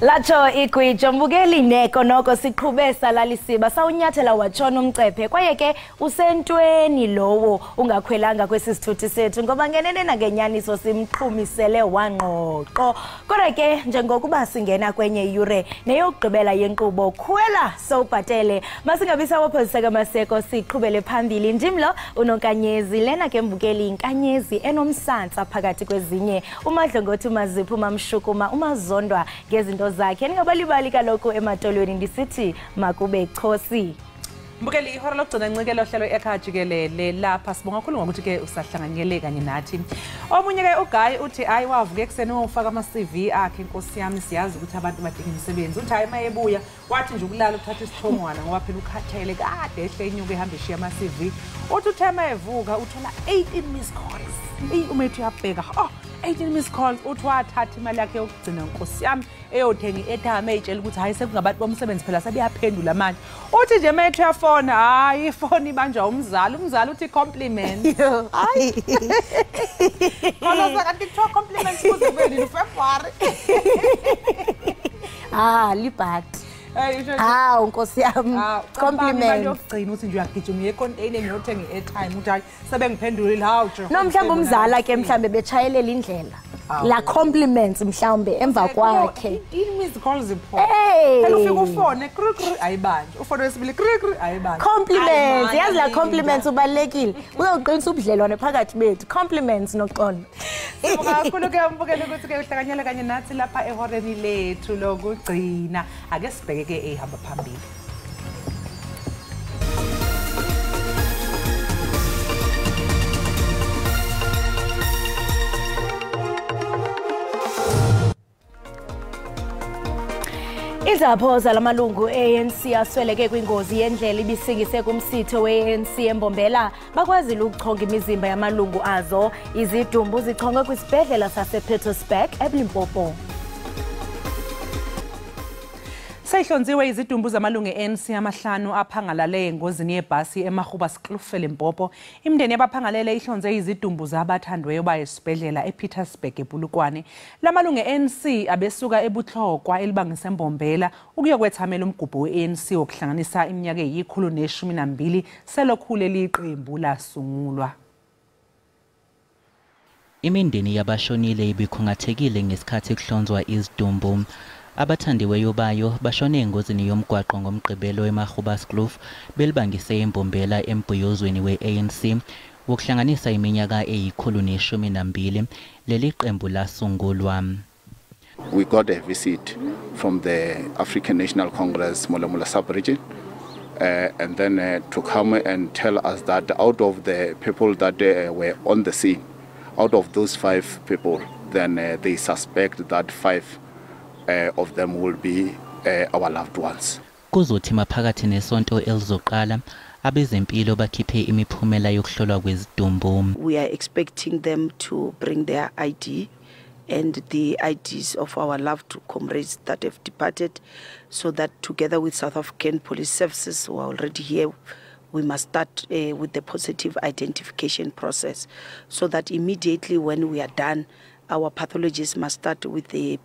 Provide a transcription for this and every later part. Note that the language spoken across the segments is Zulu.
Lacho igwijo mbukeli neko noko siqhubesa lalisiba sawunyathela watshona umcephe kwaye ke usentweni lowo ungakhwelanga kwesisithuthi sethu ngoba ngenene nangenyaniso simqhumisele wangqoqo kodwa ke njengokuba singena kwenye iyure neyokugqibela yenkqubo khwela sowubhatele masingabisa waphoseka maseko siqhubele phambili njimlo unonkanyezi lena ke mbukeli inkanyezi enomsantsa phakathi kwezinye umadlongothi umazipho umamshukuma umazondwa ngezinto zakhe ningabalibali kaloku ematolweni ndisithi makube chosi mbukeli ihora lokugcina incikelo ohlelo Ekhaya Jikelele lapha sibonga kakhulu ngokuthi ke usahlanganyele kanye nathi omunye ke uGayi uthi hayi wavuka ekseni ufaka ama CV akhe inkosi yami siyazi ukuthi abantu badinga imisebenzi uthi hayi mayebuya wathi nje ukulala ukuthatha isithongwana ngoba phela ukhathele kade ehle inyuke ihamba eshiya ama CV uthi uthema evuka uthola 18 missed calls umethu yabheka 18 missed calls uthi wathatha imali yakhe yokugcina inkosi yami eyothenga i-airtime eyitshela ukuthi hayi sekungabantu bomsebenzi phela sabiyaphendula manje uthi nje methu yafona hayi ifoni ibanjwa umzali uthi compliment hayi ngoba kanti kuthiwa compliment kuze kube ni February libhadi unkosi yami compliment yokugcina uthi nje uyagijima uyecontainer niyothenga i-airtime uthi hayi sebengiphendulile hawu nje no mhlawumbe umzala ke mhlawumbe bechayelela indlela la compliments mhlawumbe emva kwakhe missed calls phela ufika ufone ayibanje ufone wesibili ayibanje compliments yazi la compliments ubalekile uyoqinisa ubudlelwane phakathi bethu compliments noqondo kakhulu ke mbukele ukuthi ke uhlanganyela kanye nathi lapha ehoreni lethu lokugcina ake sibheke ke ehamba phambili Izaphoza lamalungu ANC asweleke kwingozi yendlela ibisingise kumsitho we-ANC embombela bakwazile ukuchonga imizimba yamalungu azo izidumbu zichongwe kwisibhedlela sasePietersburg eLimpopo Sehlonziwe izidumbu zamalungu e-ANC amahlanu aphangalale engozini yebhasi eMagubaskloof eLimpopo imndeni yabaphangalele ihlonze izidumbu zabathandweyo bayesibhedlela ePietersburg eBulukwane lamalungu e-ANC abesuka ebuhlokwa elibangise embombela ukuyokwethamela umgubho we-ANC wokuhlanganisa iminyaka eyi112 selokhule liqembu lasungulwa imindeni yabashonile ibikhungathekile ngesikhathi kuhlonzwa izidumbu abathandiweyo bayo bashone engozini yomgwaqo ngomgqibelo eMagubaskloof belibangise embombela embhiyozweni we-ANC wokuhlanganisa iminyaka eyi112 leli qembu lasungulwa We got a visit from the African National Congress Molamula sub-region and then to come and tell us that out of the people that were on the scene, out of those 5 people, then they suspect that 5 of them will be our loved ones. Kuzothi maphakathi nesonto elizoqala abezempilo bakhiphe imiphumela yokuhlolwa kwezidumbu. We are expecting them to bring their ID and the IDs of our loved comrades that have departed so that together with South African Police Services who are already here we must start with the positive identification process so that immediately when we are done our pathologists must start with the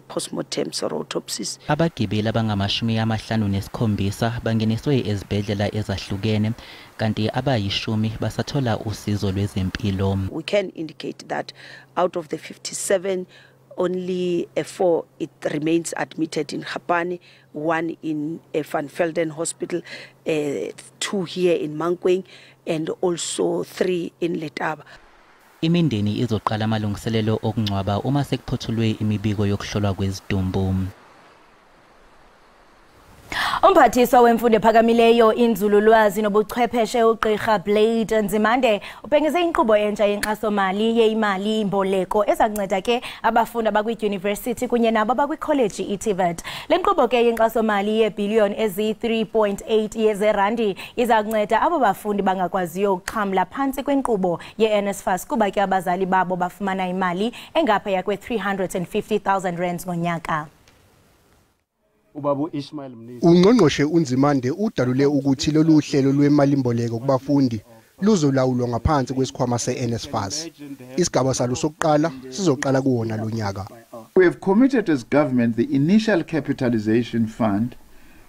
postmortems or autopsies. Abagibeli abangama57 bangeniswe ezibhedlela ezahlukene kanti abayishumi basathola usizo lwezempilo. We can indicate that out of the 57 only 4 it remains admitted in Gapane, 1 in Van Velden Hospital, 2 here in Mankweng and also 3 in Letaba. Imindeni izoqala amalungiselelo okungcwaba uma sekuphothulwe imibiko yokuhlolwa kwezidumbu. Umphathiswa wemfundo ephakamileyo inzululwazi nobuchwepheshe uGqirha Blade Nzimande ubhengeze inkqubo entsha yenkxaso-mali yeyimali imboleko ezakunceda ke abafundi abakwi-university kunye nabo abakwi-college i-TVET. Le nkqubo ke yenkxaso-mali yeebhiliyoni ezi-3.8 yezerandi izakunceda abo bafundi bangakwaziyo ukuxhamla phantsi kwenkqubo ye-NSFAS kuba ke abazali babo bafumana imali engaphaya kwe-350,000 rands ngonyaka. Ungqongqoshe uNzimande udalule ukuthi lolu hlelo lwemalimboleko kubafundi luzolawulwa ngaphansi kwesikhwama se-NSFAS. Isigaba salo sokuqala sizoqala kuwona lo nyaka. We have committed as government the initial capitalization fund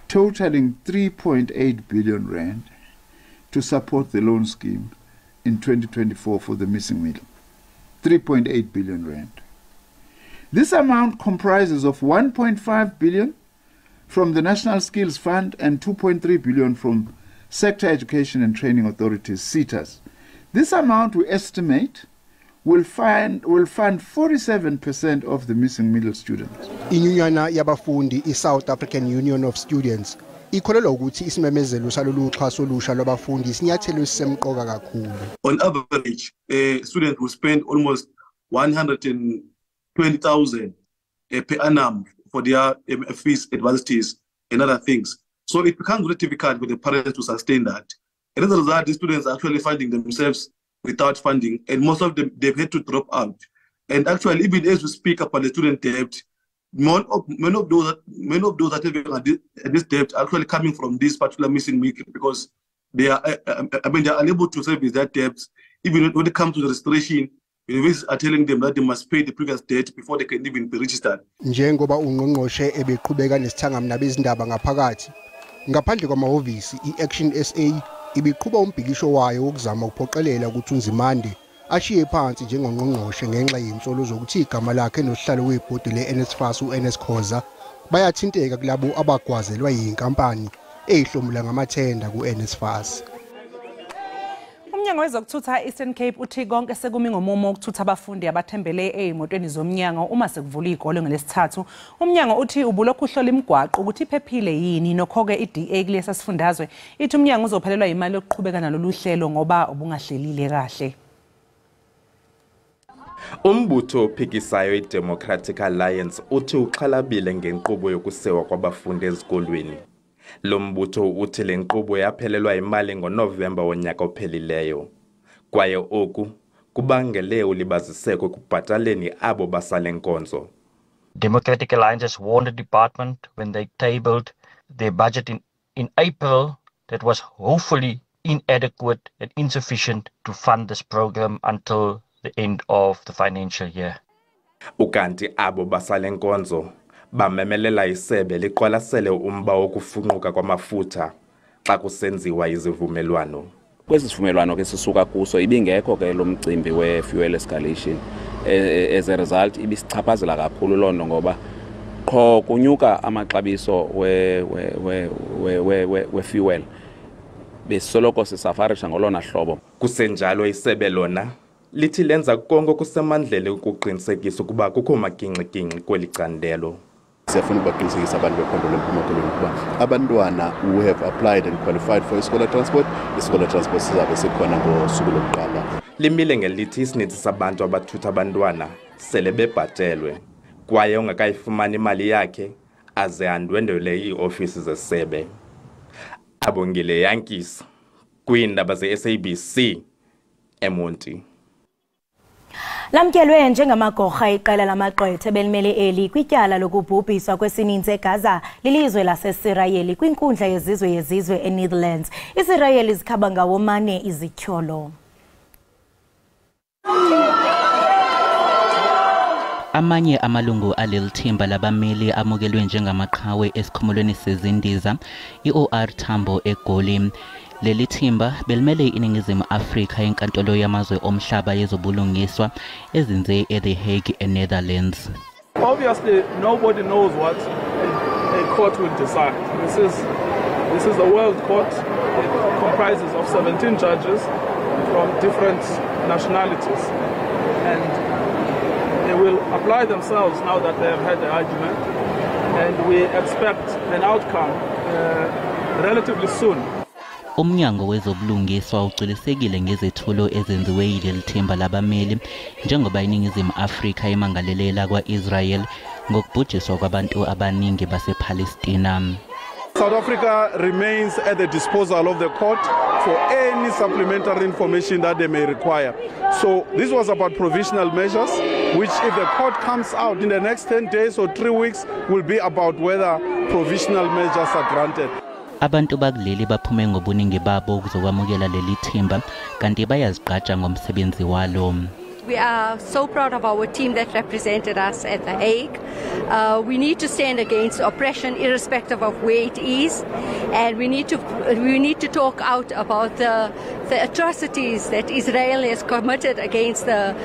totaling 3.8 billion rand to support the loan scheme in 2024 for the missing middle. 3.8 billion rand. This amount comprises of 1.5 billion from the National Skills Fund and 2.3 billion from Sector Education and Training Authorities, SETAs. This amount we estimate will fund 47% of the missing middle students. Inyunyana yabafundi South African Union of Students ikholelwa ukuthi isimemezelo salolu xhaso lusha lwabafundi sinyathelo sisemqoka kakhulu. On average, a student will spend almost 120,000 per annum for their fees, advances, and other things. So it becomes very difficult for the parents to sustain that. And as a result, the students are actually finding themselves without funding, and most of them, they've had to drop out. And actually, even as we speak about the student debt, many of those that have this debt are actually coming from this particular missing middle because they are, they are unable to service that debt. Even when it comes to the restoration, universities are telling them that they must pay the previous debt before they can even be registered. Njengoba ungqongqoshe ebeqhubeka nesithangami bezindaba ngaphakathi, ngaphandle kwamahhovisi, i-Action SA ibiqhuba umbhikisho wayo wokuzama ukuphoqelela ukuthi uNzimande ashiye phansi njengongqongqoshe ngenxa yensolo zokuthi igama lakhe nosihlalo webhodi le-NSFAS u-NS Khoza bayathinteka kulabo abagwazelwa yinkampani eyihlomula ngamathenda ku-NSFAS. Umnyango wezokuthutha Eastern Cape uthi konke sekumi ngomumo ukuthutha abafundi abathembele ezimotweni zomnyango uma sekuvula igole ngelesithathu. Umnyango uthi ubulokhu uhlola imigwaqo ukuthi iphephile yini nokho-ke i-DA kulesa sifundazwe ithi umnyango uzophelelwa imali yokuqhubeka nalolu hlelo ngoba ubungahlelile kahle. Umbutho ophikisayo i-Democratic Alliance uthi uxhalabile ngenkqubo yokusewa kwabafundi ezikolweni. Lo mbutho uthi le nkqubo yaphelelwa imali ngoNovemba wonyaka ophelileyo. Kwaye oku kubangele ulibaziseko kubhataleni abo basale nkonzo. Democratic Alliance has warned the department when they tabled their budget in April that was hopefully inadequate and insufficient to fund this program until the end of the financial year. Ukanti abo basale nkonzo bamemelela isebe liqwalasele umba wokufunquka kwamafutha xa kusenziwa izivumelwano. Kwesi sivumelwano ke sisuka kuso ibingekho ke lo mcimbi we-fuel escalation. As a result ibisichaphazela kakhulu lonto ngoba qho kunyuka amaxabiso we-fuel besoloko sisafarisha ngolona hlobo. Kusenjalo isebe lona lithi lenza konke kusemandleni ukuqinisekisa ukuba kukho maginxi-ginxi kweli candelo. Siyafuna ukubaqinisekisa abantu bephondo leMpuma Koloni ukuba abantwana who have applied and qualified for iScholar Transport sizabe sikhona ngosuku lokuqala. Limile ngelithi isininzi sabantu abathutha abantwana sele bebhatelwe kwaye ongakayifumani imali yakhe aze andwendwele iiofisi zesebe. Abongile Yankees kwiindaba ze-SABC eMonti. Lamkelwe njengamagorha iqela lamaqwethe belimele eli kwityala lokubhubhiswa kwesininzi eGaza lilizwe laseSirayeli kwinkundla yezizwe eNetherlands. Isirayeli zikhaba ngawomane izityholo. Amanye amalungu aleli thimba labameli amukelwe njengamaqhawe esikhumulweni sezindiza i-OR Tambo eGoli. Leli thimba belimele iNingizimu Afrika enkantolo yamazwe omhlaba yezobulungiswa ezinze eThe Hague eNetherlands. Obviously, nobody knows what a court will decide. This is the World Court. It comprises of 17 judges from different nationalities, and they will apply themselves now that they have had the argument, and we expect an outcome relatively soon. Umnyango wezobulungiswa ucilisekile ngezethulo ezenziwe yileli thimba labameli njengoba iNingizimu Afrika imangalelela kwa-Israel ngokubhujiswa kwabantu abaningi basePalestina. South Africa remains at the disposal of the court for any supplementary information that they may require. So this was about provisional measures, which if the court comes out in the next 10 days or 3 weeks, will be about whether provisional measures are granted. Abantu bakuleli baphume ngobuningi babo ukuzokwamukela leli thimba kanti bayazigqaja ngomsebenzi walo. we are so proud of our team that represented us at The Hague. We need to stand against oppression irrespective of where it is, and we need to talk out about the atrocities that Israel has committed against the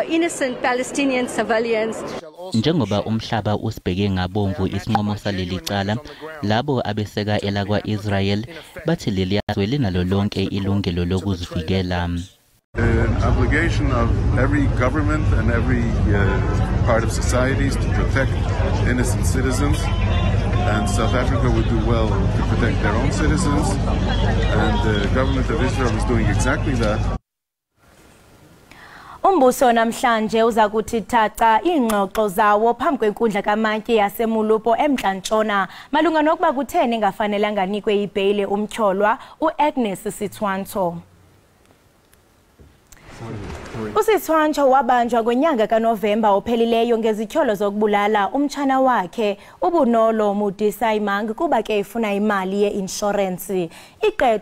innocent Palestinian civilians. Njengoba umhlaba usibheke ngabomvu isinqumo saleli cala, labo abeseka elakwa Israel bathi leli yazwe linalo lonke ilungelo lokuzivikela. An obligation of every government and every part of societies to protect innocent citizens, and South Africa would do well to protect their own citizens, and the government of Israel is doing exactly that. Umbuso namhlanje uza kuthi thatha ingxoxo zawo phambi kwenkundla kaMantyi yaseMulupo eMntla-Ntshona malunga nokuba kutheni engafanelanga anikwe ibheyile umtyholwa uAgnes Sithwanto. uSithwanto wabanjwa kwenyanga kaNovemba ophelileyo ngezityholo zokubulala umtshana wakhe uBunolo Mudisaimang kuba ke ifuna imali ye-insurance.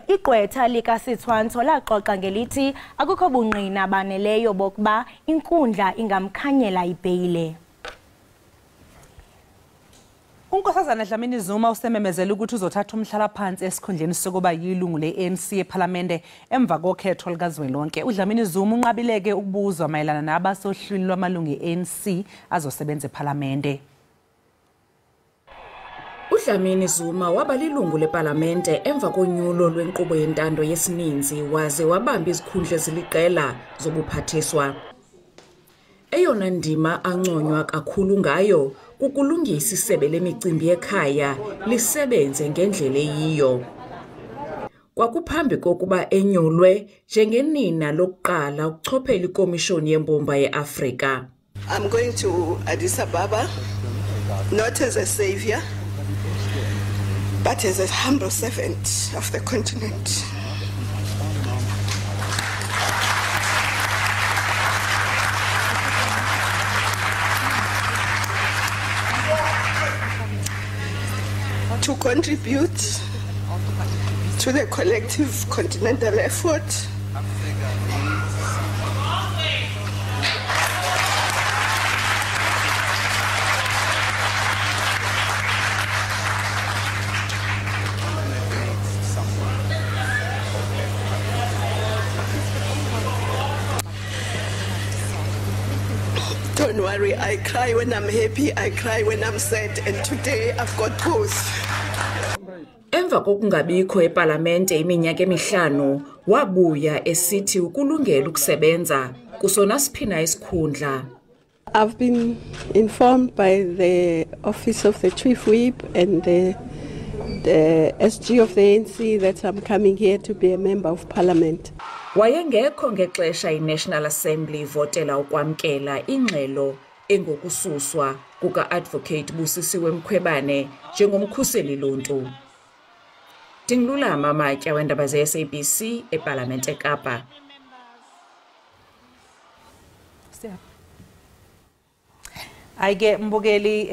Igqwetha likaSithwanto laxoxa ngelithi akukho bungqina baneleyo bokuba inkundla ingamkhanyela ibheyile. Unkosazana Dlamini Zuma usememezela ukuthi uzothatha umhlala phansi esikhundleni sokuba yilungu le-ANC ePhalamende emva kokhetho likazwelonke. uDlamini Zuma unqabileke ukubuzwa mayelana nabasohlwini lwamalungu e-ANC azosebenza ePhalamende. uDlamini Zuma waba lilungu lePalamente emva konyulo lwenkqubo yentando yesininzi waze wabamba izikhundla eziliqela zobuphathiswa. Eyona ndima anconywa kakhulu ngayo kukulungisa isebe lemicimbi ekhaya lisebenze ngendlela eyiyo. Kwakuphambi kokuba enyulwe njengenina lokuqala ukuchophela ikomishoni yembumba yeAfrika. I'm going to Addis Ababa not as a savior but as a humble servant of the continent. To contribute to the collective continental effort Don't worry, I cry when I'm happy, I cry when I'm sad, and today I've got both. Emva kokungabikho ePalamente iminyaka emihlanu wabuya esithi ukulungela ukusebenza kusona siphina isikhundla. I've been informed by the office of the chief whip and the SG of the ANC that I'm coming here to be a member of parliament. Wayengekho ngexesha iNational Assembly votela ukwamkela ingxelo engokususwa kuka-Advocate Busisiwe Mkhwebane njengomkhuseli lontu. Tinglulama Matya wendaba ze-SABC eParlamente eKapa. Ayike mbukeli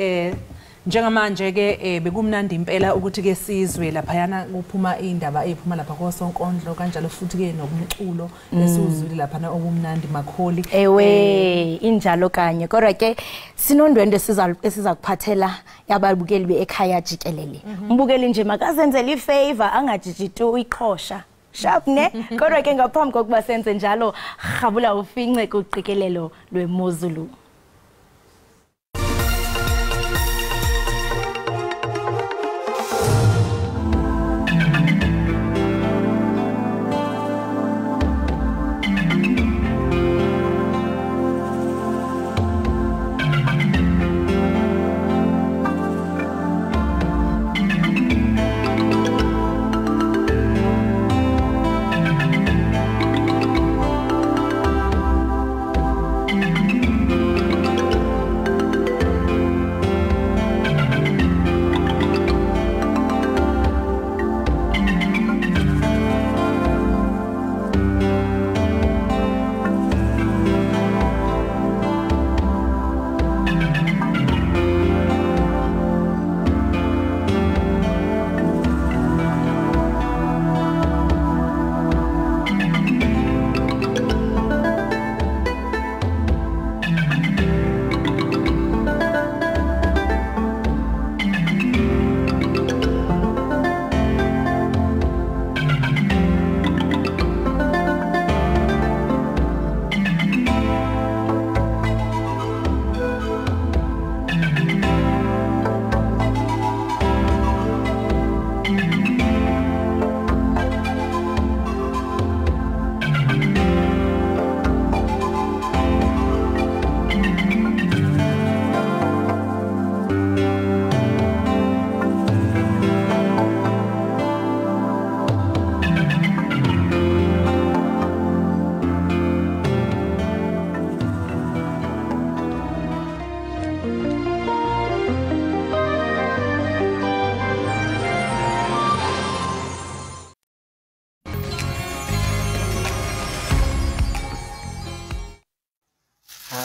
njengamanje ke bekumnandi impela ukuthi ke sizwe laphayana kuphuma indaba eziphuma lapha kosonkondlo kanjalo futhi ke nokumculo lesizwile laphana okumnandi makholi injalo kanye kodwa ke sinondwendwe esiza kuphathela yababukeli beEkhaya Jikelele. Mbukeli nje makazenzele ifavor angajijitu iqhosha sharp ne kodwa ke ngaphambi kokuba senze njalo rhabula ufince kuqikelelo lwemozulu.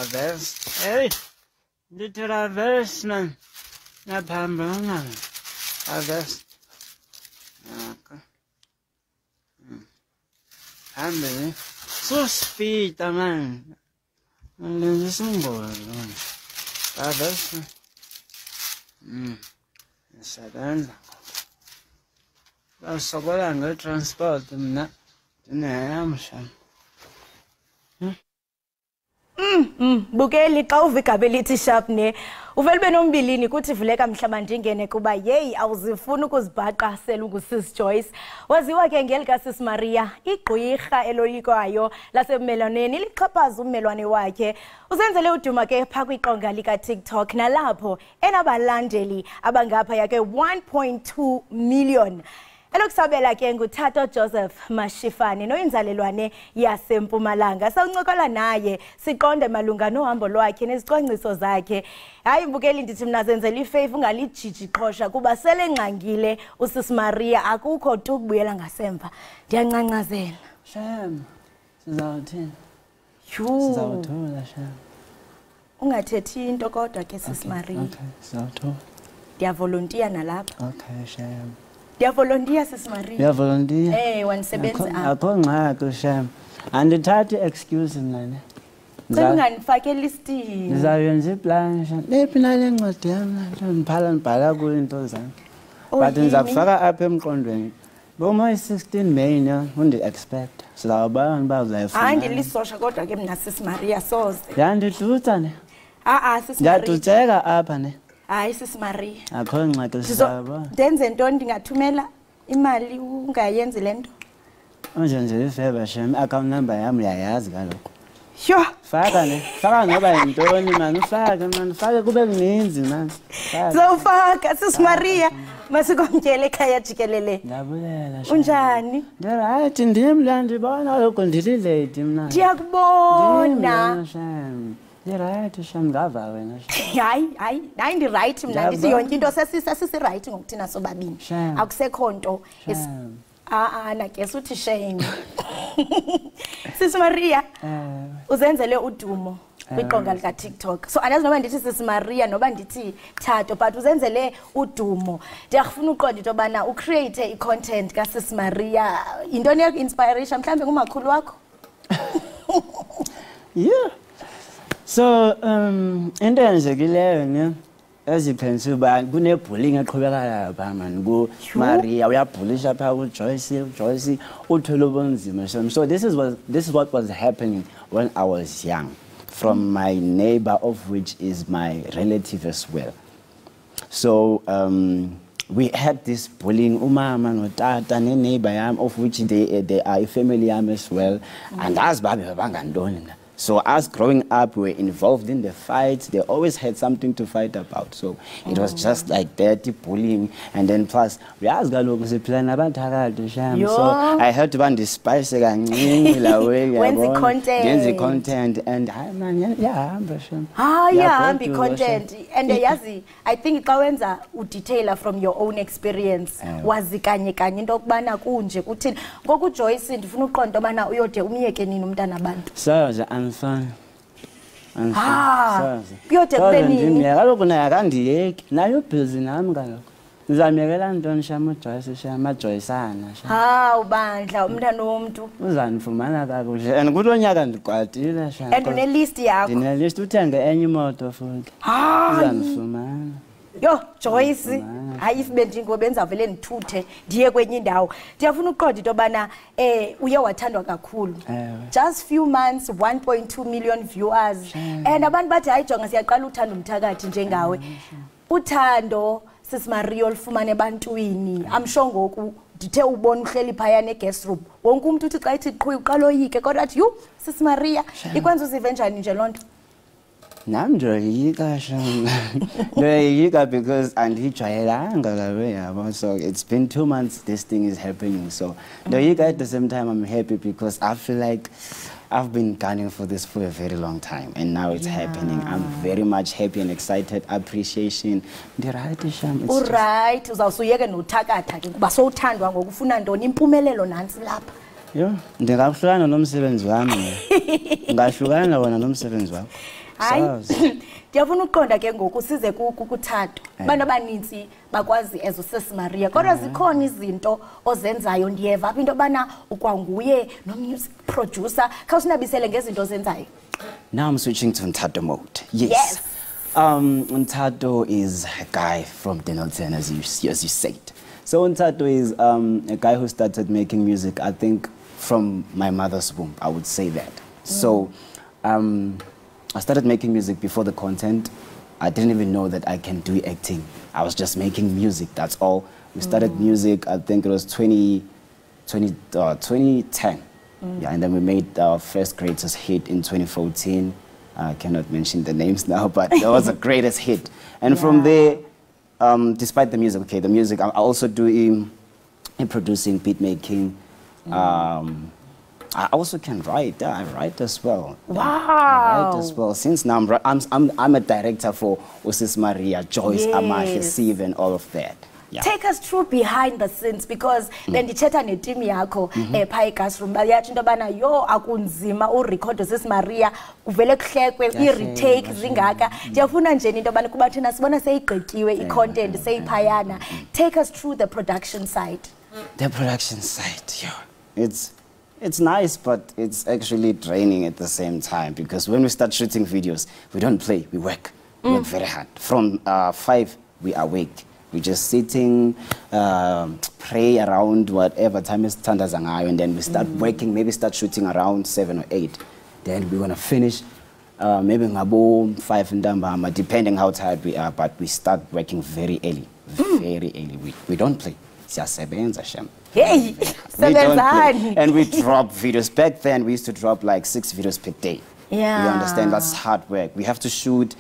Traverse. Hey, the traverse, man. Na pambana. Traverse. Okay. Hambe. So speed, man. This is Traverse. Sadan. Sokola nge-transport mna ndinehamba Bukeli xa uva igaba elithi sharp ne uvele ube nombilini kuthi vuleka mhlaba ndingene kuba yeyi awuzifuna ukuzibhaqa selungusis Joyce waziwa ke ngelikasis Maria igqwirha eloyikwayo lasebumelwaneni lixhaphaza ummelwane wakhe uzenzele uduma ke phaa kwiqonga lika-TikTok nalapho enabalandeli abangapha yake 1.2 million. Elokusabela ke ngutata Joseph Mashifane noyinzalelwane yaseMpumalanga sawuncokola naye siqonde malunga nohambo lwakhe nezicwangciso zakhe hayi mbukeli ndithi mina zenzela ifavor ungalijiji qhosha kuba sele ngqangile usis Maria akukho tu kubuyela ngasemva ndiyancancazela Shem sizawuthini sizawuthula Shem ungathethi into kodwa ke sis Maria okay sizawuthula ndiyavolontiya nalapha okay Shem Volunteer sis Maria. Yeah, volunteer. Hey, wanisebenza apha. Akho ngxaki Shem. Andithathi excuse mina ne. Sengangifake listini. Ngizayenza iplan Shem. Lephi na lencwadi yami ngiphala ngibhala ku into zami. But ngizakufaka apha emqondweni. Boma 16 May ne undi expect. Sizawubana bazayifuna. Hayi ngilisosha kodwa ke mina sis Maria soze. Yandidutsa ne. Sis Maria. Ngiyadutseka apha ne. Hayi sis Maria. Akho ngxaki sizaba. Ndenze ntoni ndingathumela imali ungayenzi lento? Nje ifeva Shem account number yami uyayazi kaloko. Sho. Faka ne. Faka ngoba yintoni man ufake man fake kube kuninzi man. Zofaka sis Maria. Masikomtyele ekhaya Jikelele. Ndabulela. Unjani? Right ndimlandi bona lokho ndililate mina. Ndiyakubona. Right Shem ngava wena. Hayi ndi right mina ndithi yonke into sesisi right ngokuthina sobabini. Akusekho nto. Na guess uthi shame. Sis Maria. Uzenzele udumo kwiqonga lika TikTok. So andazi noba ndithi sis Maria noba ndithi Thato but uzenzele udumo. Ndiyafuna uqonda into bana ucreate icontent ka sis Maria. Intoni yakho inspiration mhlambe ngumakhulu wakho? Yeah. So into yenzekileyo ne eziphensi uba kune-bullying eqhubekayo lapha man ku-Maria uyabhulisha phaa ku-Joyce uthwele ubunzima so this is what was happening when I was young from my neighbor of which is my relative as well. So we had this bullying umama notata ne-neighbor yam of which they are a family yam as well and as babe bangantoni na. So us growing up, we were involved in the fights. They always had something to fight about. So it was just like dirty bullying. And then plus, we asked plan about so I heard about the spice when's the content and be content and I think kawenza udetailer from your own experience wazi kanye into okubana kunje kuthini ngoku Joyce ndifuna uqonda obana uyode umyeke nini umntana abantu Fine. Kuyode kube nini? Kaloku naye akandiyeki. Nayo busy nami kaloku. Ngizamyekela ntoni Shama Joyce Shama Joyceana. Ubandla umntana womuntu. Uzanifumana kakuhle. And kulo nyaka ndikwatile Shama. And une list yakho. Ndine list uthenge enye imoto futhi. Uzanifumana. Yo Joyce hayi ife benjingobenza vele ndithuthe ndiye kwenye indawo ndiyafuna uqonda into bana uye wathandwa kakhulu just few months 1.2 million viewers and abantu bathi hayi jonga siyaqala uthanda umthakathi njengawe uthando sis Maria olufumane ebantwini amsho ngoku ndithe ubona uhleli phaya ne guest room wonke umuntu uthi xa ithi qhwi uqala oyike kodwa athi yu sis Maria ikwenza uzive njani nje lonto Nam ndoyika because so it's been 2 months this thing is happening so ndoyika at the same time I'm happy because I feel like I've been gunning for this for a very long time and now it's happening. I'm very much happy and excited. Appreciation. Alright, uzawusuyeke nothakatha ke kuba sowuthandwa ngokufuna ntoni impumelelo nansi lapha. Yo, ndingahlukana nomsebenzi wami. Ngahlukana wona nomsebenzi wakho. hayi ndiyafuna uqonda ke ngoku size kukuthathu abantu abaninzi bakwazi ezo Sis Maria kodwa zikhona izinto ozenzayo ndiyeva apha into yobana ukwanguye no-music producer khawusinabisele ngezinto ozenzayo. Now I'm switching to Ntado mode. Yes. Ntado is a guy from Denelton, as you said. So Ntado is a guy who started making music, I think, from my mother's womb, I would say that. So I started making music before the content. I didn't even know that I can do acting. I was just making music, that's all. We started music, I think it was 2010. Yeah, and then we made our first greatest hit in 2014. I cannot mention the names now, but that was the greatest hit. And from there, despite the music, the music, I also do in producing, beat making. I also can write. I write as well. Wow. I write as well. Since now I'm a director for Sis Maria, Joyce, Amahe, Steve, and all of that. Yeah. Take us through behind the scenes because then ndithetha neteam yakho pha eGasroom bayathi into bana yo akunzima urecord Sis Maria kuvele kuhlekwe i-retake zingaka ndiyafuna nje into bana kuba thina sibona seyigqityiwe i-content seyiphayana. Take us through the production side. The production side, yeah. It's nice, but it's actually draining at the same time because when we start shooting videos, we don't play, we work. We work very hard. From 5, we are awake. We're just sitting, pray around whatever time is tandazangayo, and then we start working, maybe start shooting around 7 or 8. Then we're going to finish maybe ngabo 5 ndambama, depending how tired we are, but we start working very early. Very early. We don't play. Hey, and we drop videos. Back then, we used to drop like 6 videos per day. Yeah. You understand? That's hard work. We have to shoot.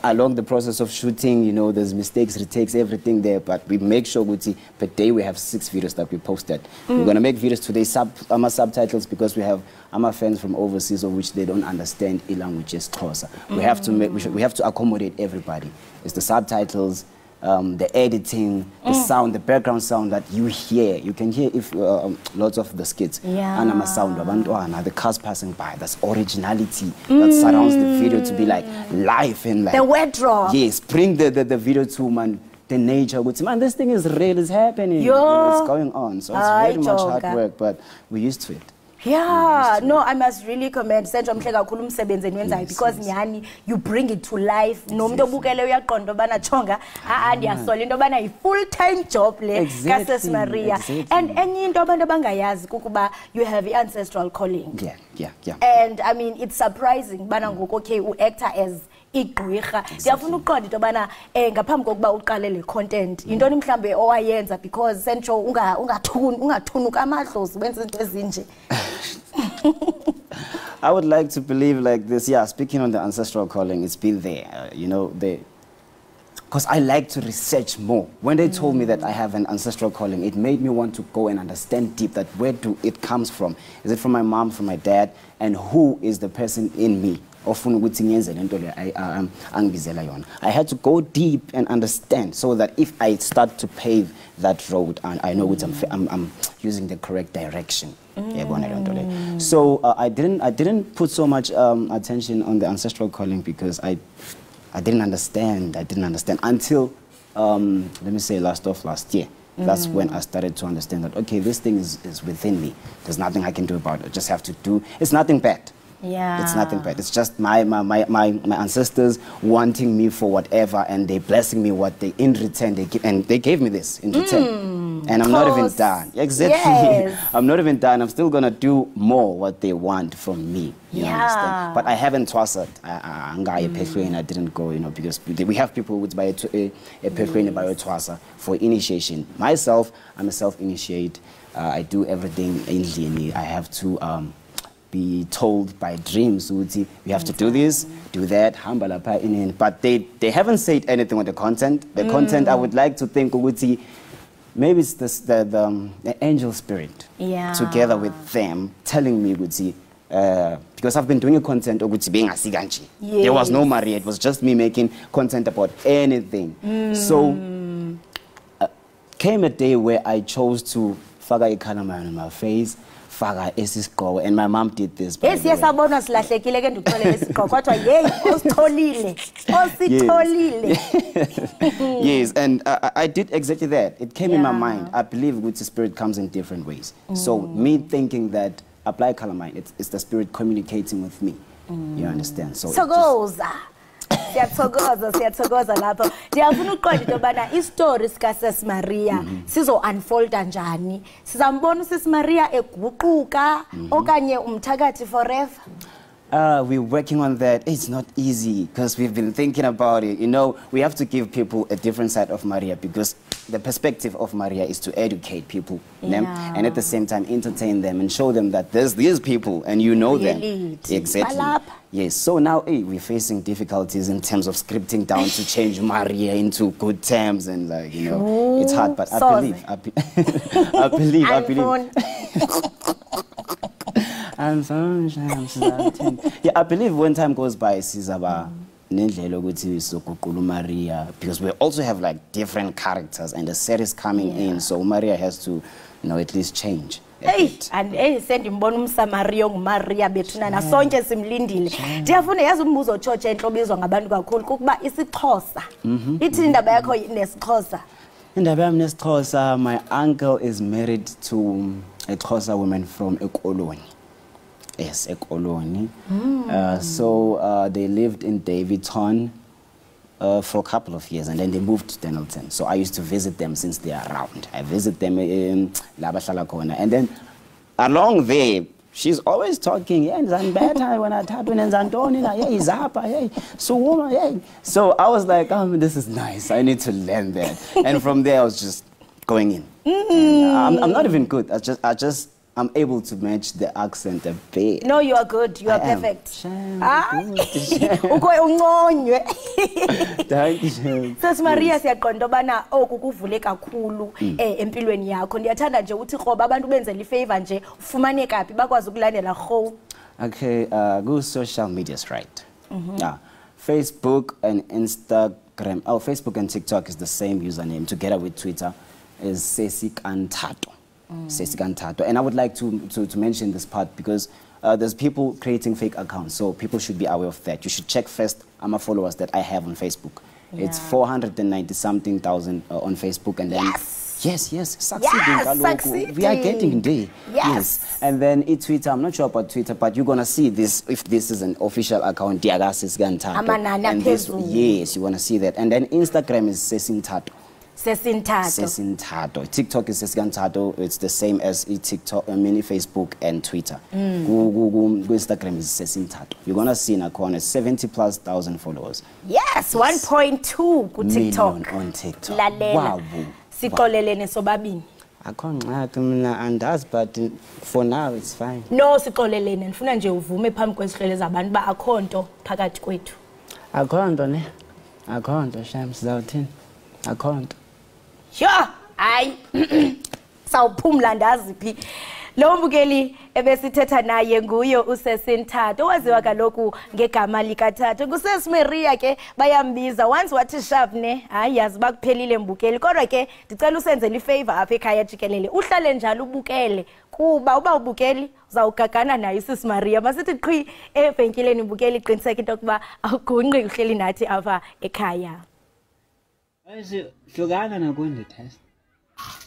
Along the process of shooting, you know, there's mistakes, retakes, everything there, but we make sure per day we have 6 videos that we posted. We're going to make videos today, subtitles, because we have fans from overseas of which they don't understand the language is Xhosa. We have to we have to accommodate everybody. It's the subtitles, the editing, the sound, the background sound that you hear. You can hear if lots of the skits. Anama sound, the cars passing by. That's originality that surrounds the video to be like live and like the wet draw. Yes, bring the video to man. The nature, man, this thing is real. It's happening. It's going on. So it's very much hard work, but we're used to it. Yeah, no, I must really commend Senzo mhle kakhulu umsebenzi enwenzayo because nyani you bring it to life. Nomuntu obukele uyaqonda bana chonga ndiyasola into bana full-time job le ka Sis Maria. And enye into abantu abangayazi kukuba you have ancestral calling. Yeah. And I mean it's surprising bana ngoku okay u-actor as igqwirha. Ndiyafuna uqonda into bana ngaphambi kokuba uqale le content yintoni mhlambe owayenza because Senzo ungathunuka amadlozi wenza into ezinje. I would like to believe like this. Yeah, speaking on the ancestral calling, it's been there. You know, because I like to research more. When they told me that I have an ancestral calling, it made me want to go and understand deep that where do it comes from. Is it from my mom, from my dad, and who is the person in me? I had to go deep and understand so that if I start to pave that road, and I know I'm using the correct direction. So I didn't put so much attention on the ancestral calling because I didn't understand. Until let me say last year. That's when I started to understand that okay, this thing is within me. There's nothing I can do about it. I just have to do. It's nothing bad. Yeah. It's nothing bad. It's just my ancestors wanting me for whatever, and they blessing me what they in return they give, and they gave me this in return. And I'm not even done. Exactly. Yes. I'm not even done. I'm still gonna do more what they want from me. You understand? But I haven't twassed. I didn't go, you know, because we have people with a twassa for initiation. Myself, I'm a self-initiate. I do everything in I have to be told by dreams, we have to do this, do that, but they haven't said anything on the content. The content, I would like to think, maybe it's the angel spirit together with them telling me, because I've been doing content, there was no Maria, it was just me making content about anything. So came a day where I chose to faga ikalama on my face, faka esisigqoko, and my mom did this. by Yes, the yes, way. abona silahlekile ke ndikuxolele isigqoko kodwa hey ositholile ositholile. Yes, and I did exactly that. It came in my mind. I believe with the spirit comes in different ways. So me thinking that apply color mind, it's the spirit communicating with me. You understand? So Thokoza. Siyathokoza lapho. Ndiyafuna uqonda into yobana istory sika Sis Maria sizo unfolda njani. Sizambona uSis Maria eguquka okanye umthakathi forever. we're working on that. It's not easy because we've been thinking about it. You know, we have to give people a different side of Maria because the perspective of Maria is to educate people, and at the same time entertain them and show them that there's these people and you know them. Exactly. Yes. So now, we're facing difficulties in terms of scripting down to change Maria into good terms, and like, you know, it's hard. But I believe. I believe. I'm so yeah, I believe when time goes by, Sizaba Maria, because we also have like different characters and the series coming in, so Maria has to, you know, at least change. Hey, and send imbona umsamaria nguMaria bethuna na sonke simlindile. Ndiyafuna yazi umbuzo church enhlobizwa ngabantu kakhulu kuba isiXhosa. Ithi indaba yakho nesixhosa. Indaba yami nesixhosa, my uncle is married to a Xhosa woman from Ekoloni. Yes, Ekoloni. So they lived in Davidton for a couple of years, and then they moved to Denelton. So I used to visit them since they are around. I visit them in Labahlala Khona, and then along there, she's always talking. Yeah, better when I tap in Zantoni, yeah, Zapa, yeah, so yeah. So I was like, this is nice. I need to learn that. And from there, I was just going in. I'm not even good. I'm able to match the accent a bit. No, you are good. You are perfect. Sis Maria siyaqonda bana oku kuvule kakhulu empilweni yakho. Ndiyathanda nje uthi khoba abantu benzela ifavor nje ufumane kaphi bakwazi ukulandela kho. Okay, go social medias, right? Yeah. Facebook and Instagram. Oh, Facebook and TikTok is the same username together with Twitter is Sesikantato. And I would like to mention this part because there's people creating fake accounts, so people should be aware of that. You should check first followers that I have on Facebook. It's 490-something thousand on Facebook, and then yes, succeeding. We are getting there. Yes. And then Twitter, I'm not sure about Twitter, but you're gonna see this if this is an official account. Yes, you're gonna see that. And then Instagram is Sesintato. Sesintato. TikTok is Sesintato. It's the same as TikTok, Facebook and Twitter. Instagram is Sesintato. You're gonna see in a corner 70,000+ followers. Yes, 1.2 ku TikTok. Million on TikTok. Wow. Sikolele nesobabini. I can't andazi, but for now it's fine. No, sikolele ndifuna nje uvume phambi kwesihlele zabantu ba akho nto phakathi kwethu. Akho nto ne. Akho nto shame sizawuthini. Akho nto. Sure, hayi sawuphumla ndazi phi. Lo mbukeli ebesithetha naye nguye uSesinthatho waziwa kaloku ngegama likaThatho. NguSis Maria ke bayambiza once wathi sharp ne hayi yazi bakuphelile mbukeli kodwa ke ndicela usenzele ifavor apha ekhaya Jikelele uhlale njalo ubukele kuba uba ubukeli uzawugagana naye uSis Maria masithi qhi evenkileni ubukeli qiniseka into kuba awugungqi uhleli nathi apha ekhaya. Hlukana nakwenze test.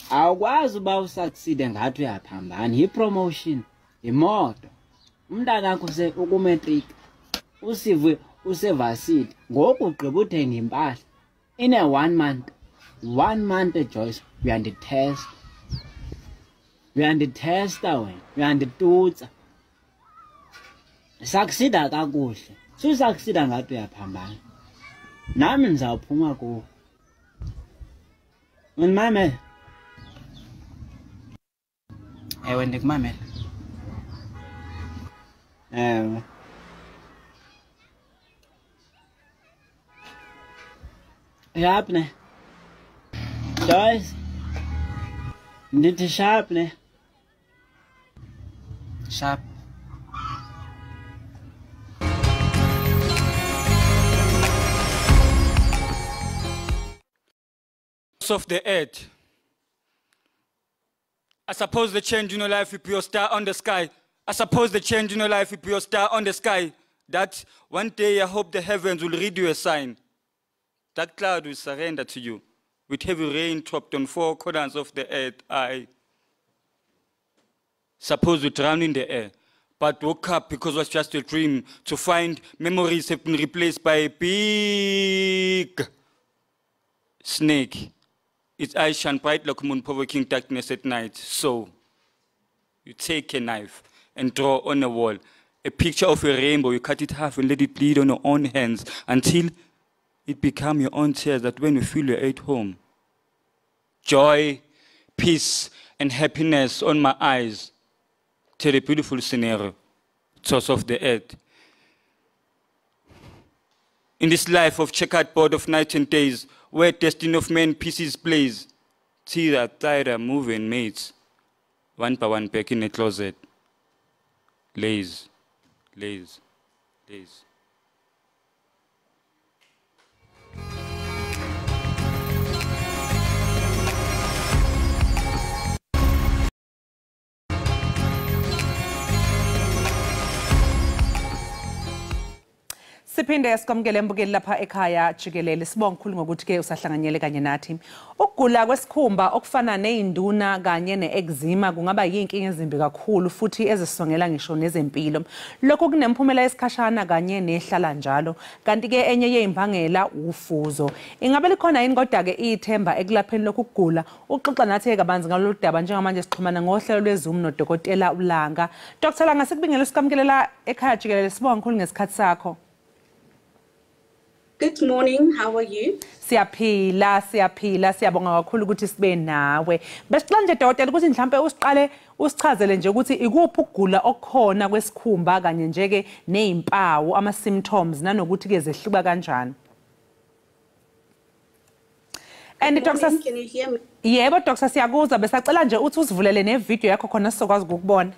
Awukwazi uba usucceed ngathi uyaphambana ipromotion imoto umntana wakho ukumatric usive usevasithi ngoku ugqiba uthenga impahla in a 1 month Joyce uyanditesta wena uyanditutsa succeeda kakuhle succeeda ngathi uyaphambana nami ndizawuphuma kuwo mama. Ewe ndikumamela. Ewe. Sharp ne. Joyce. Ndithi sharp ne. Sharp. Of the earth I suppose the change in your life will be your star on the sky. I suppose the change in your life will be your star on the sky. That one day I hope the heavens will read you a sign. That cloud will surrender to you. With heavy rain dropped on 4 corners of the earth, I suppose you drown in the air, but woke up because it was just a dream, to find memories have been replaced by a big snake. Its eyes shine bright like moon, provoking darkness at night. So you take a knife and draw on a wall a picture of a rainbow. You cut it half and let it bleed on your own hands until it becomes your own tears, that when you feel you're at home. Joy, peace, and happiness on my eyes. Tell a beautiful scenario, source of the earth. In this life of checkered board of night and days, where destiny of men pieces plays, see that tire moving mates, one by one back in a closet. Lays, lays, lays. Siphinde sikwamukele mbukeli lapha ekhaya Jikelele. Sibonga kakhulu ngokuthi ke usahlanganyele kanye nathi. Ukugula kwesikhumba okufana nezinduna kanye neeczema kungaba yinkinga ezimbi kakhulu futhi ezisongela ngisho nezempilo. Lokho kunemphumela esikhashana kanye nehlala njalo. Kanti ke enye yezimbangela ufuzo. Ingabe likhona yini kodwa ke ithemba ekulapheni lokhu kugula? Uxoxa nathi kabanzi ngalolu daba njengamanje sixhumana ngohlelo lweZoom noDokotela Ulanga. Dr. Langa sikubingelela sikwamkelela ekhaya Jikelele. Sibonga kakhulu ngesikhathi sakho. Good morning, how are you? Siyaphila, siyabonga kakhulu ukuthi sibe nawe. Besicela nje Dokotela ukuthi mhlambe usiqale usichazele nje ukuthi ikuphi ukugula okukhona kwesikhumba kanye nje ke nezimpawu ama symptoms nanokuthi ke zehluka kanjani. And Dr. Can you hear me? Yebo Dr. Siyakuzwa, besacela nje uthi usivulele ne video yakho khona sizokwazi ukubona.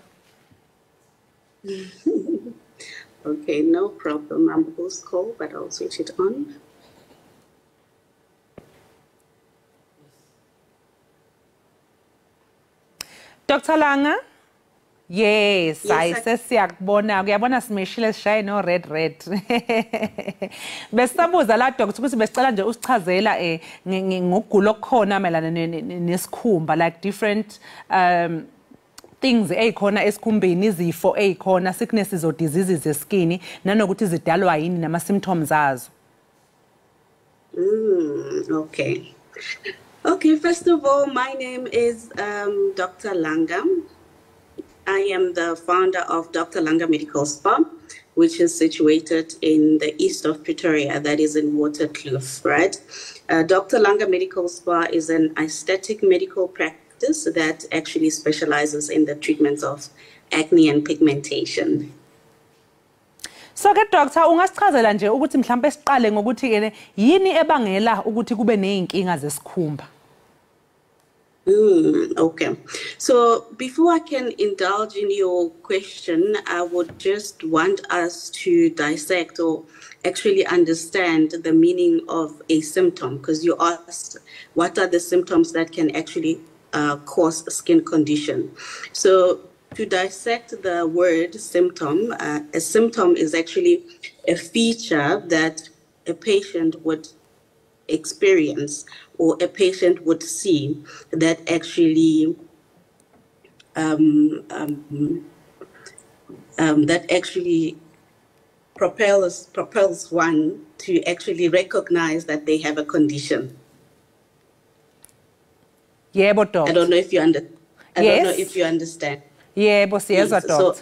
Okay, no problem. I'm post call, but I'll switch it on. Dr. Langa? Yes, siyakubona. Uyabona simeshile sishaye no red. Besisabuza la doctor ukuthi besicela nje usichazela ngokugula okukhona melana nesikhumba, like different things ezikhona esikhumbeni, izifo ezikhona, sicknesses or diseases zeskin nanokuthi zidalwa yini nama symptoms azo. Okay. Okay, first of all, my name is Dr. Langa. I am the founder of Dr. Langa Medical Spa, which is situated in the east of Pretoria, that is in Waterkloof, right? Dr. Langa Medical Spa is an aesthetic medical practice that actually specializes in the treatments of acne and pigmentation. So ke doctor ungasichazela nje ukuthi mhlambe siqale ngokuthi ke yini ebangela ukuthi kube nezinkinga zesikhumba? Okay. So before I can indulge in your question, I would just want us to dissect or actually understand the meaning of a symptom, because you asked what are the symptoms that can actually cause a skin condition. So to dissect the word symptom, a symptom is actually a feature that a patient would experience or a patient would see that actually propels one to actually recognize that they have a condition. Yeah, but I don't know if you understand. Yeah, but yes, so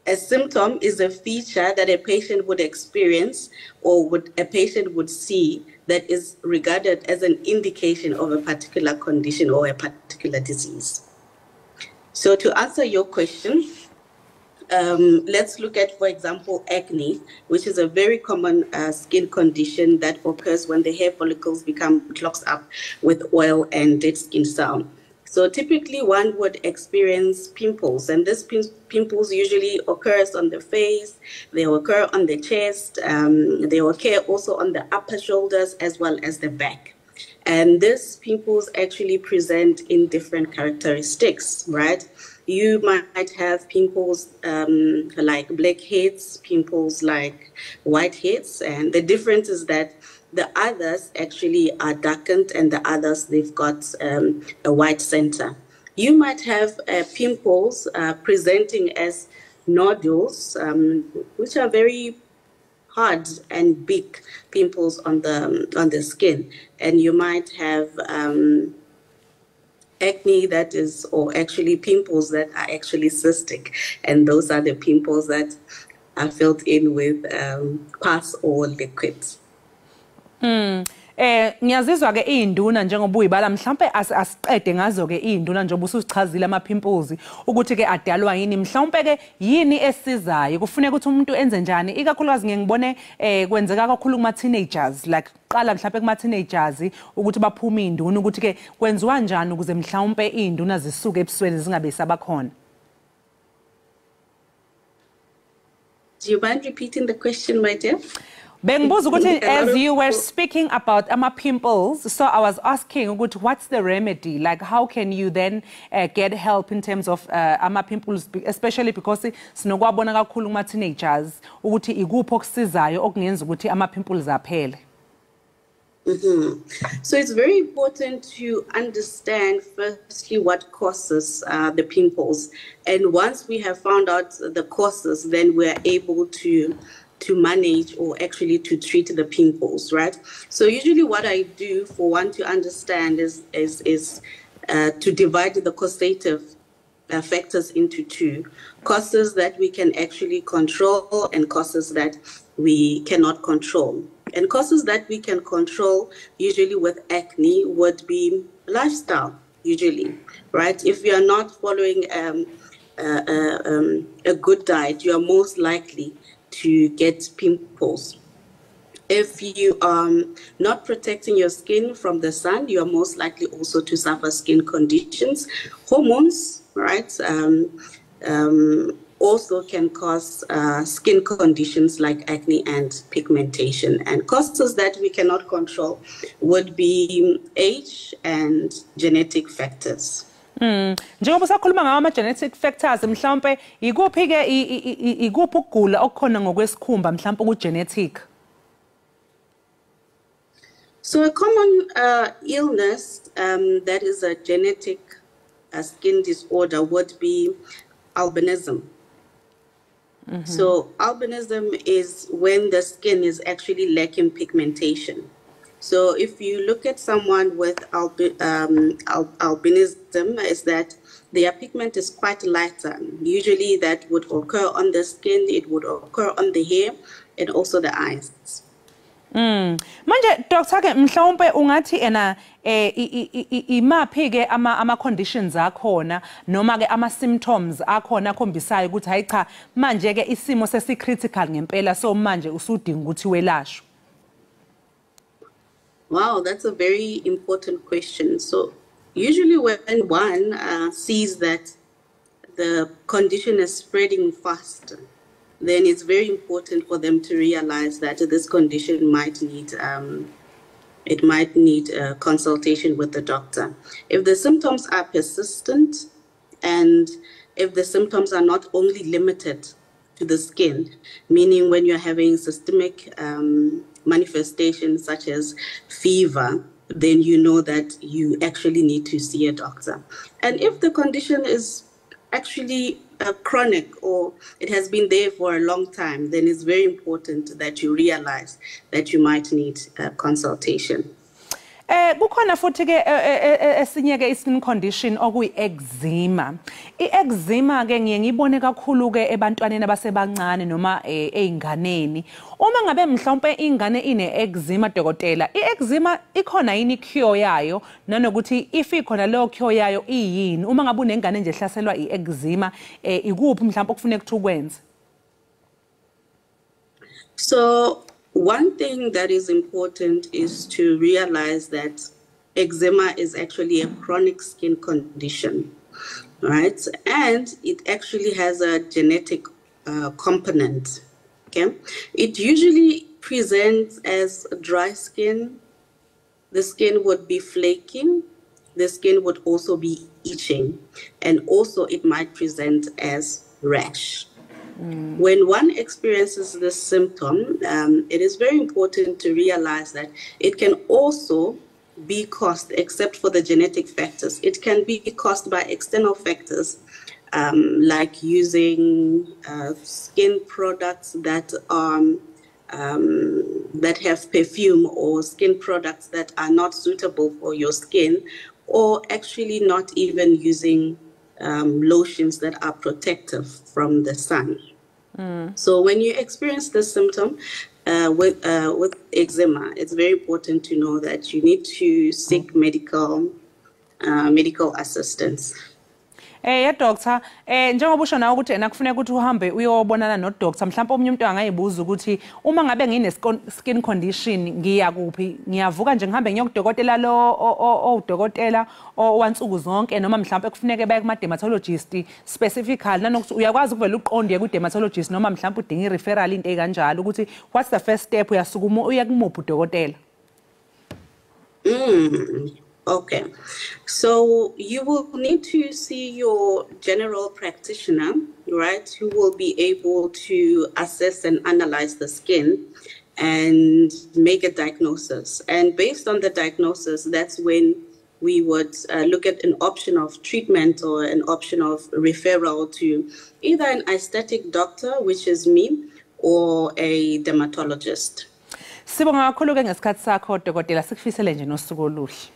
a symptom is a feature that a patient would experience or a patient would see that is regarded as an indication of a particular condition or a particular disease. So to answer your question, let's look at, for example, acne, which is a very common skin condition that occurs when the hair follicles become clogged up with oil and dead skin cell. So typically one would experience pimples, and these pimples usually occurs on the face, they occur on the chest, they occur also on the upper shoulders as well as the back. And these pimples actually present in different characteristics, right? You might have pimples like blackheads, pimples like whiteheads, and the difference is that the others actually are darkened and the others, they've got a white center. You might have pimples presenting as nodules, which are very hard and big pimples on the skin, and you might have acne that is, or actually pimples that are actually cystic, and those are the pimples that are filled in with pus or liquids. Ngiyazizwa ke induna njengoba uyibala mhlambe asiqede ngazo ke induna njengoba ususichazile ama pimples ukuthi ke adalwa yini mhlambe ke yini esizayo kufuneka ukuthi umuntu enze njani ikakhulukazi ngiyibone kwenzeka kakhulu kuma teenagers like qala mhlambe kuma teenagers ukuthi baphume induna ukuthi ke kwenziwa njani ukuze mhlambe induna zisuke ebusweni zingabe sabakhona. Do you mind repeating the question, my dear? As you were speaking about pimples, so I was asking what's the remedy? Like, how can you then get help in terms of pimples, especially because sinogwabona kakhulu kuma teenagers ukuthi ikuphi okusizayo okungenza ukuthi pimples aphele. So it's very important to understand firstly what causes the pimples, and once we have found out the causes, then we're able to manage or actually to treat the pimples, right? So usually what I do for one to understand is to divide the causative factors into two: causes that we can actually control and causes that we cannot control. And causes that we can control, usually with acne, would be lifestyle, usually, right? If you are not following a good diet, you are most likely to get pimples. If you are not protecting your skin from the sun, you are most likely also to suffer skin conditions. Hormones, right, also can cause skin conditions like acne and pigmentation. And causes that we cannot control would be age and genetic factors. Njengoba sakhuluma ngawo ama-genetic factors mhlawumbe ikuphi ke ikuphi ukugula okukhona ngokwesikhumba mhlawumbe ku-genetic? So a common illness that is a genetic skin disorder would be albinism. So albinism is when the skin is actually lacking pigmentation. So if you look at someone with albinism, is that their pigment is quite lighter. Usually that would occur on the skin, it would occur on the hair, and also the eyes. Manje Dr. ke mhlawumbe ungathi ena imaphi ke ama conditions akhona noma ke ama symptoms akhona akhombisayo ukuthi hayi cha manje ke isimo sesicritical ngempela so manje usudinga ukuthi welashwe. Wow, that's a very important question. So usually when one sees that the condition is spreading fast, then it's very important for them to realize that this condition might need a consultation with the doctor. If the symptoms are persistent and if the symptoms are not only limited to the skin, meaning when you're having systemic manifestations such as fever, then you know that you actually need to see a doctor. And if the condition is actually chronic or it has been there for a long time, then it's very important that you realize that you might need a consultation. Kukhona futhi ke esinye ke skin condition okuyi eczema. Eczema ke ngiye ngibone kakhulu ke ebantwaneni abasebancane noma einganeni. Uma ngabe mhlawumbe ingane ine eczema dokotela, eczema ikhona yini cure yayo nanokuthi if ikhona leyo cure yayo iyini uma ngabe unengane nje ehlaselwa ieczema ikuphi mhlawumbe okufuneka ukuthi ukwenze? So one thing that is important is to realize that eczema is actually a chronic skin condition, right? And it actually has a genetic component, okay? It usually presents as dry skin, the skin would be flaking, the skin would also be itching, and also it might present as rash. When one experiences this symptom, it is very important to realize that it can also be caused, except for the genetic factors, it can be caused by external factors, like using skin products that have perfume, or skin products that are not suitable for your skin, or actually not even using lotions that are protective from the sun. So when you experience this symptom with eczema, it's very important to know that you need to seek medical assistance. Doctor, njengoba usho nawe ukuthi kufuneka ukuthi uhambe uyobonana no doctor, mhlawumbe omunye umuntu angayibuza ukuthi uma ngabe ngine skin condition ngiya kuphi, ngiyavuka nje ngihambe ngiyokudokotela lo udokotela owansuku zonke, noma mhlawumbe kufuneka baye kuma dermatologist specifically, nanokuthi uyakwazi ukuvela uqonde ku dermatologist noma mhlawumbe udinga referral into ekanjalo ukuthi what's the first step uyasukuma uya kumuphi udokotela? Okay, so you will need to see your general practitioner, right, who will be able to assess and analyze the skin and make a diagnosis. And based on the diagnosis, that's when we would look at an option of treatment or an option of referral to either an aesthetic doctor, which is me, or a dermatologist. Sibonga kakhulu ke ngesikhathi sakho dokotela, sikufisele nje nosuku oluhle.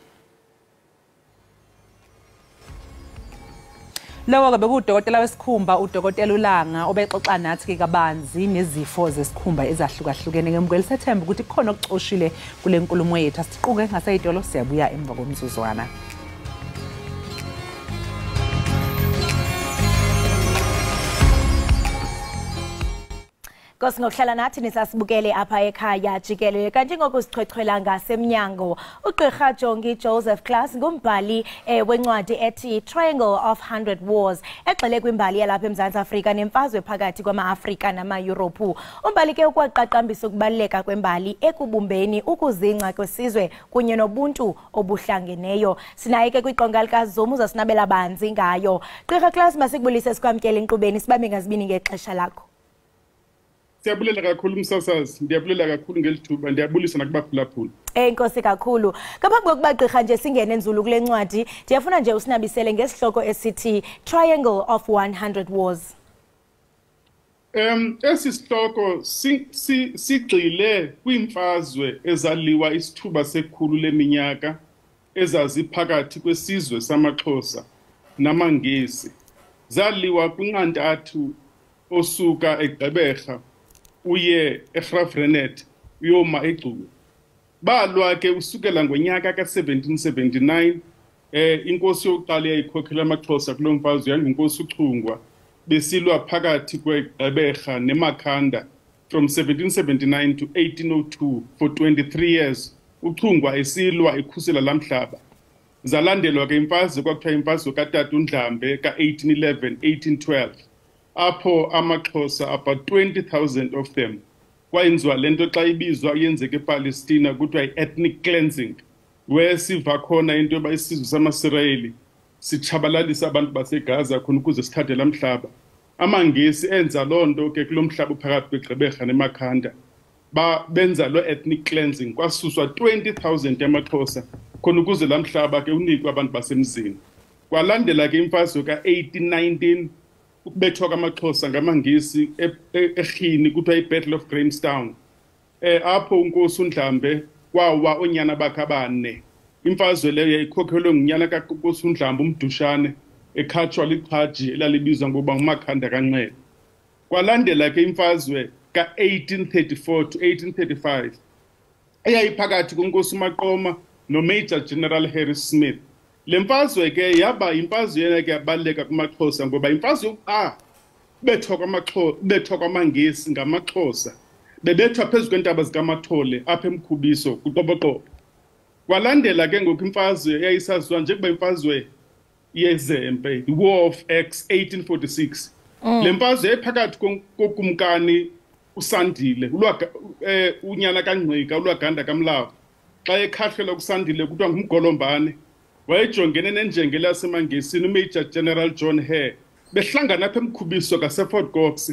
Lawa ke bekudokotela wesikhumba udokotela uLanga obexoxa nathi ke kabanzi nezifo zesikhumba ezahlukahlukene. Ngemukela sethemba ukuthi kukhona okucoshile kule nkulumo yethu. Asiquke ngasayitolo, siyabuya emva komzuzwana. Kosi ngokuhlala nathi nisasibukele apha ekhaya Jikelele. Kanti ngokusichwechwela ngasemnyango, uGqirha Jongi Joseph Class ngumbhali wencwadi ethi Triangle of 100 Wars, egxile kwimbali yalapha eMzantsi Afrika nemfazwe phakathi kwama-Afrika nama-Yurophu. Umbali ke ukwaqaqambisa ukubaluleka kwembali ekubumbeni ukuzingca kwesizwe kunye nobuntu obuhlangeneyo. Sinaye ke kwiqonga likaZomu zasinabela banzi ngayo. Gqirha Class, masikubulise sikwamkele enkqubeni, sibambe ngazibini ngexesha lakho. Siyabulela kakhulu umsasazi, ndiyabulela kakhulu ngelithuba, ndiyabulisa nakubaphulaphula. Inkosi kakhulu. Ngaphambi kokuba gqirha nje singene enzulu kule ncwadi, ndiyafuna nje usinabisele ngesihloko esithi Triangle of 100 Wars. Esi sihloko sigxile kwimfazwe ezaliwa isithuba sekhulu leminyaka ezaziphakathi kwesizwe samaXhosa namaNgesi. Zaliwa kwinqantathu osuka eGqeberha uye eGraafrenet uyoma eGcuwa. Balwa ke usukela ngonyaka ka1779. Inkosi yokuqala eyayikhokhela amaXhosa kulo mfazwe yayingunkosi uChungwa, besilwa phakathi kweGqeberha neMakhanda from 1779 to 1802 for 23 years. uChungwa esilwa ekhusela lamhlaba. Zalandelwa ke imfazwe kwakuthiwa imfazwe kaTata uNdlambe ka1811 1812. Apho amaXhosa about 20,000 of them kwayenziwa lento xa ibizwa yenzeke ePalestina kuthiwa i-ethnic cleansing, where siva khona into yoba isizwe samaSirayeli sitshabalalisa abantu baseGaza khona ukuze sithathe lamhlaba. AmaNgesi enza loo nto ke kulo mhlaba phakathi kweGqeberha neMakhanda, benza lo ethnic cleansing, kwasuswa 20,000 yamaXhosa khona ukuze lamhlaba ke unikwe abantu basemzini. Kwalandela ke imfazwe ka1819 ukubethwa kwamaXhosa ngamaNgesi eRhini kuthiwa iBattle of Grahamstown. Apho unkosi uNdlambe kwawa onyana bakhe abane. Imfazwe leyo yayikhokhelwe ngunyana kaNkosi uNdlambe uMdushane, ekhatshwa liqhaji elalibizwa ngoba nguMakhanda kaNxele. Kwalandela ke imfazwe ka1834 to 1835 eyayiphakathi konkosi uMaqoma noMajor General Harry Smith. Le mfazwe ke yaba imfazwe yena ke yabaleka kumaXhosa ngoba imfazwe bethwa kwamaNgesi ngamaXhosa, bebethwa phezu kwentaba zikaMathole apha eMkhubiso kuQoboqobo. Kwalandela ke ngoku imfazwe eyayisaziwa njengoba imfazwe yezempe, the War of Axe 1846. Le mfazwe ephakathi kokumkani uSandile unyana kaNgqika uLwaganda kaMlawu xa ekhahlela kusandile kuthiwa ngumgolombane wayejongene nenjengele yasemangesini uMajor General John Hare behlangana apha emkhubiso kaSefort Cox.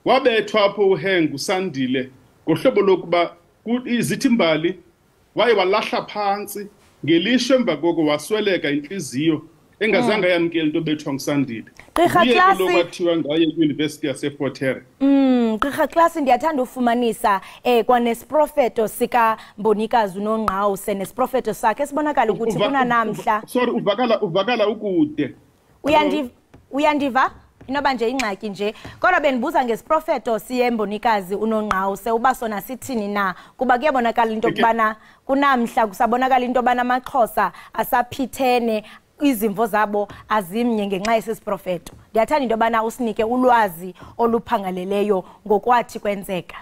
Wabethwa apho uHare ngusandile ngohlobo lokuba izithi imbali waye walahla phantsi ngelishwa emva koko wasweleka inhliziyo engazange yamkela into bethwa ngusandile. Gqirha Kwathiwa ngaye kwiUniversity yaseFort Hare. Gqirha Klasi ndiyathanda ufumanisa kwanesprofeto sika Mbonikazi uNongqawuse nesprofeto sakhe sibonakala ukuthi kunanamhla. Sorry uvakala ukude. Uyandiva? Inoba nje ingxaki nje kodwa bendibuza ngesprofeto siye Mbonikazi uNongqawuse uba sona sithini na kuba kuyabonakala into kubana kunamhla kusabonakala into bana amaXhosa asaphithene izimvo zabo azimnye ngenxa yesisiprofeto. Ndiyathanda into bana usinike ulwazi oluphangaleleyo ngokwathi kwenzeka.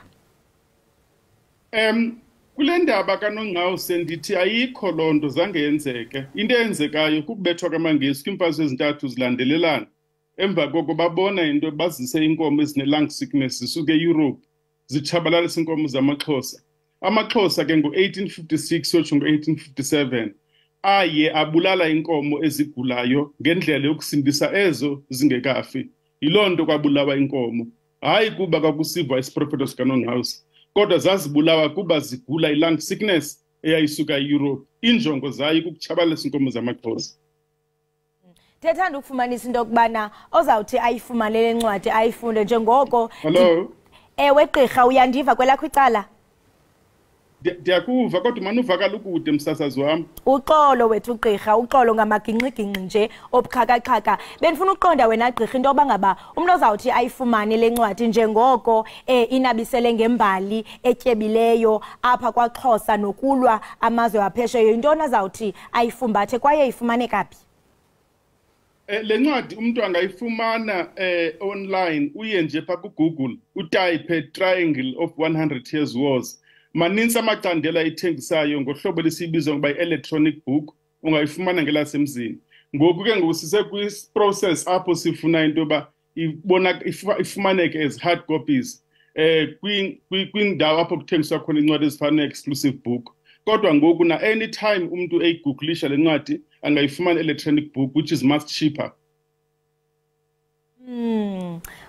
Kule ndaba kaNongqawuse ndithi ayikho lonto zange yenzeke. Into eyenzekayo kubethwa kwamangesi kwimfazwe ezintathu zilandelelana. Emva koko babona into bazise inkomo ezine-lung sickness zisuke eEurope zitshabalalisa inkomo zamaXhosa. AmaXhosa ke ngo-1856 otsho ngo-1857 aye abulala inkomo ezigulayo ngendlela yokusindisa ezo zingekafi. Yiloo nto kwabulawa inkomo. Hayi kuba kwakusivwa isiprofeto sikaNongqawuse, kodwa zazibulawa kuba zigula i-lung sickness eyayisuka eEurope. Injongo zayo kukutshabalalisa inkomo zamaXhosa. Ndiyethanda ukufumanisa into yokubana ozawuthi ayifumane le ncwadi ayifunde njengoko. Hello. Ewe gqirha uyandiva kwelakho icala? Ndiyakuva kodwa manuvakala ukude msasazi wami. Uxolo wethu gqirha, uxolo ngamaginqi-ginqi nje obuxhaka-xhaka. Bendifuna uqonda wena gqirha into yoba ngaba umntu ozawuthi ayifumane le ncwadi njengoko inabisele ngembali etyebileyo apha kwaXhosa nokulwa amazwe aphesheyo. Yintoni azawuthi ayifumbathe kwaye ifumaneka phi? Le ncwadi umuntu angayifumana online uye nje pha kuGoogle utype Triangle of 100 Years Wars. Maninzi amacandelo ayithengisayo ngohlobo lesibizo ngoba i-electronic book ungayifumana ngelasemzini. Ngoku ke ngosise kwi-process apho sifuna into yoba ifumaneke as hard copies kwindawo apho kuthengiswa khona incwadi ezifana ne-exclusive book. Kodwa ngoku na anytime umuntu eyigooglisha le ncwadi angayifumana electronic book which is much cheaper.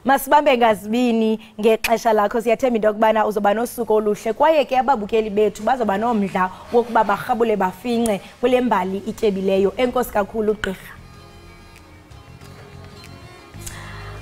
Masibambe ngazibini ngexesha lakho. Siyathemba into yokubana uzoba nosuku oluhle kwaye ke ababukeli bethu bazoba nomdla wokuba barhabule bafince kule mbali ityebileyo. Enkosi kakhulu gqirha.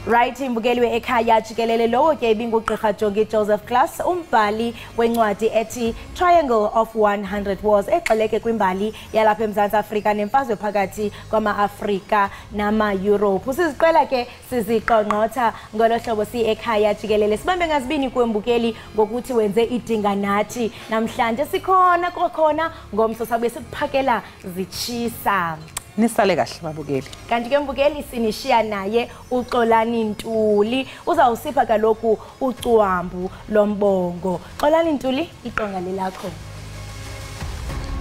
Right, imbukeli we-Ekhaya Jikelele lowo ke ibingugqirha Jongi Joseph Class, umbhali wencwadi ethi Triangle of 100 Wars egxileke kwimbali yalapha eMzantsi Afrika nemfazwe phakathi kwama-Afrika nama-Europe. Siziqela ke siziqongqotha ngolo hlobo si-Ekhaya Jikelele. Sibambe ngazibini kwembukeli ngokuthi wenze idinga nathi. Namhlanje sikhona kokhona ngomso sabuye sikuphakela zitshisa. Nisale kahle babukeli. Kanti ke mbukeli sinishiya naye uXolani Ntuli uzawusipha kaloku ucwambu lombongo. Xolani Ntuli iqonga lelakho.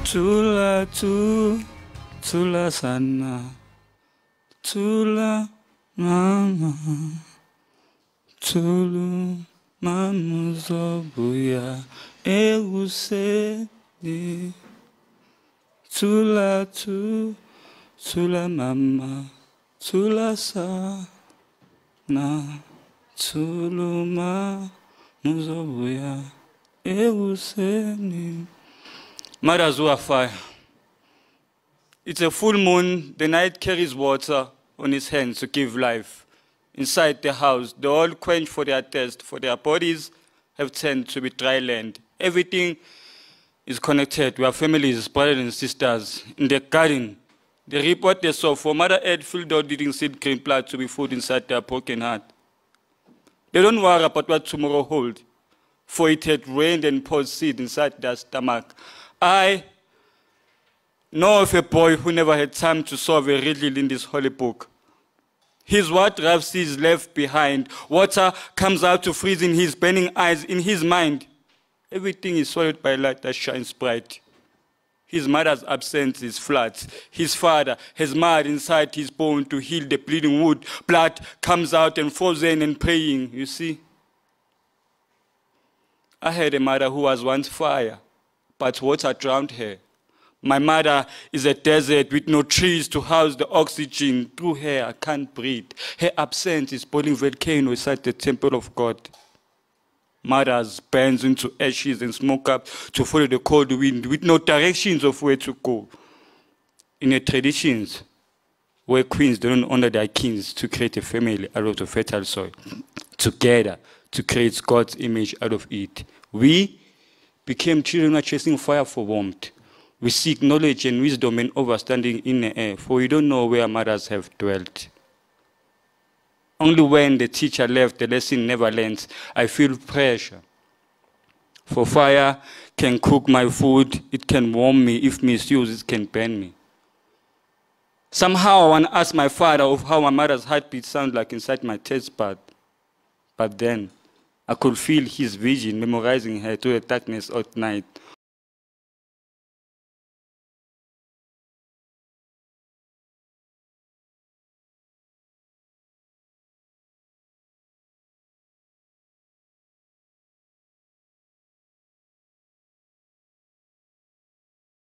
Thula thula sana. Thula mama. Thulu mama zobuya ekuseni. Thula Tula mama, tula sana, tuluma muzobuya ekuseni. Mothers who are fire. It's a full moon, the night carries water on its hands to give life. Inside the house, they all quench for their thirst, for their bodies have turned to be dry land. Everything is connected. We are families, brothers and sisters. In the garden, they reap what they sow. For Mother Earth filled out eating seed green plant to be food inside their broken heart. They don't worry about what tomorrow holds, for it had rained and poured seed inside their stomach. I know of a boy who never had time to solve a riddle in this holy book. His what drives seeds left behind. Water comes out to freeze in his burning eyes, in his mind. Everything is swallowed by light that shines bright. His mother's absence is flat. His father has mud inside his bone to heal the bleeding wound. Blood comes out and falls in and praying, you see. I had a mother who was once fire, but water drowned her. My mother is a desert with no trees to house the oxygen. Through her, I can't breathe. Her absence is boiling volcano inside the temple of God. Mothers burns into ashes and smoke up to follow the cold wind with no directions of where to go. In the traditions, where queens don't honor their kings to create a family out of the fertile soil, together to create God's image out of it. We became children who are chasing fire for warmth. We seek knowledge and wisdom and understanding in the air, for we don't know where mothers have dwelt. Only when the teacher left, the lesson never learns. I feel pressure. For fire can cook my food, it can warm me. If misused, it can burn me. Somehow I want to ask my father of how my mother's heartbeat sounds like inside my taste bud. But then I could feel his vision memorizing her through the darkness at night.